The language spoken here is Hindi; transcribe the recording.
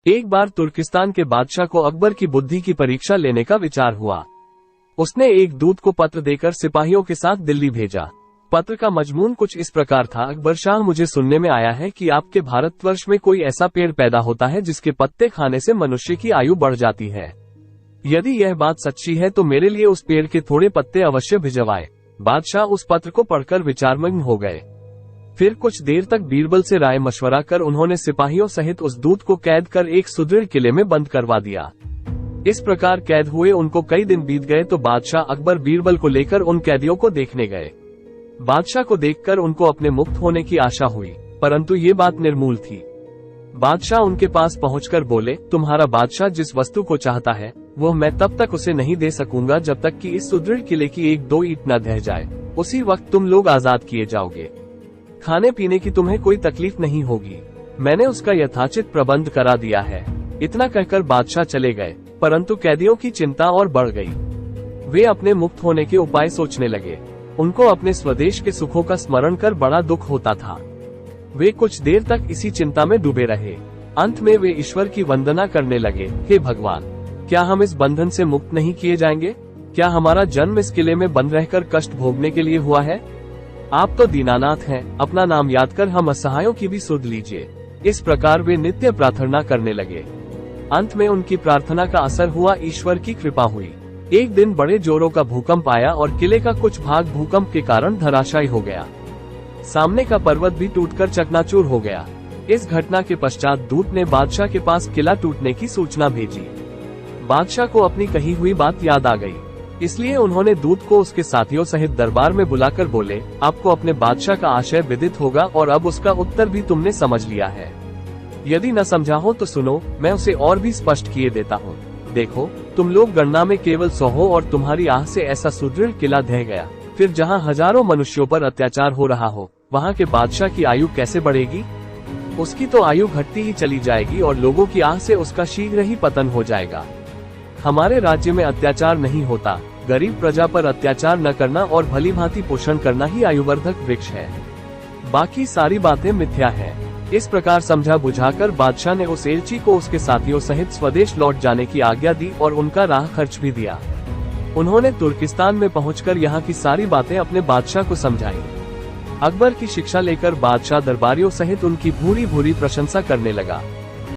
एक बार तुर्किस्तान के बादशाह को अकबर की बुद्धि की परीक्षा लेने का विचार हुआ। उसने एक दूत को पत्र देकर सिपाहियों के साथ दिल्ली भेजा। पत्र का मजमून कुछ इस प्रकार था। अकबर शाह, मुझे सुनने में आया है कि आपके भारतवर्ष में कोई ऐसा पेड़ पैदा होता है जिसके पत्ते खाने से मनुष्य की आयु बढ़ जाती है। यदि यह बात सच्ची है तो मेरे लिए उस पेड़ के थोड़े पत्ते अवश्य भिजवाए। बादशाह उस पत्र को पढ़कर विचारमग्न हो गए। फिर कुछ देर तक बीरबल से राय मशवरा कर उन्होंने सिपाहियों सहित उस दूत को कैद कर एक सुदृढ़ किले में बंद करवा दिया। इस प्रकार कैद हुए उनको कई दिन बीत गए तो बादशाह अकबर बीरबल को लेकर उन कैदियों को देखने गए। बादशाह को देखकर उनको अपने मुक्त होने की आशा हुई, परंतु ये बात निर्मूल थी। बादशाह उनके पास पहुंचकर बोले, तुम्हारा बादशाह जिस वस्तु को चाहता है वह मैं तब तक उसे नहीं दे सकूंगा जब तक कि इस सुदृढ़ किले की एक दो ईंट न ढह जाए। उसी वक्त तुम लोग आजाद किए जाओगे। खाने पीने की तुम्हें कोई तकलीफ नहीं होगी। मैंने उसका यथाचित प्रबंध करा दिया है। इतना कहकर बादशाह चले गए, परंतु कैदियों की चिंता और बढ़ गई। वे अपने मुक्त होने के उपाय सोचने लगे। उनको अपने स्वदेश के सुखों का स्मरण कर बड़ा दुख होता था। वे कुछ देर तक इसी चिंता में डूबे रहे। अंत में वे ईश्वर की वंदना करने लगे, हे भगवान, क्या हम इस बंधन से मुक्त नहीं किए जाएंगे? क्या हमारा जन्म इस किले में बंद रहकर कष्ट भोगने के लिए हुआ है? आप तो दीनानाथ हैं, अपना नाम याद कर हम असहायों की भी सुध लीजिए। इस प्रकार वे नित्य प्रार्थना करने लगे। अंत में उनकी प्रार्थना का असर हुआ, ईश्वर की कृपा हुई। एक दिन बड़े जोरों का भूकंप आया और किले का कुछ भाग भूकंप के कारण धराशायी हो गया। सामने का पर्वत भी टूटकर चकनाचूर हो गया। इस घटना के पश्चात दूत ने बादशाह के पास किला टूटने की सूचना भेजी। बादशाह को अपनी कही हुई बात याद आ गई, इसलिए उन्होंने दूत को उसके साथियों सहित दरबार में बुलाकर बोले, आपको अपने बादशाह का आशय विदित होगा और अब उसका उत्तर भी तुमने समझ लिया है। यदि न समझा हो तो सुनो, मैं उसे और भी स्पष्ट किए देता हूँ। देखो, तुम लोग गणना में केवल 100 हो और तुम्हारी आह से ऐसा सुदृढ़ किला ढह गया। फिर जहाँ हजारों मनुष्यों पर अत्याचार हो रहा हो, वहाँ के बादशाह की आयु कैसे बढ़ेगी? उसकी तो आयु घटती ही चली जाएगी और लोगों की आह से उसका शीघ्र ही पतन हो जाएगा। हमारे राज्य में अत्याचार नहीं होता। गरीब प्रजा पर अत्याचार न करना और भली भांति पोषण करना ही आयुवर्धक वृक्ष है। बाकी सारी बातें मिथ्या है। इस प्रकार समझा बुझाकर बादशाह ने उस एलची को उसके साथियों सहित स्वदेश लौट जाने की आज्ञा दी और उनका राह खर्च भी दिया। उन्होंने तुर्किस्तान में पहुंचकर यहाँ की सारी बातें अपने बादशाह को समझाई। अकबर की शिक्षा लेकर बादशाह दरबारियों सहित उनकी भूरी भूरी प्रशंसा करने लगा।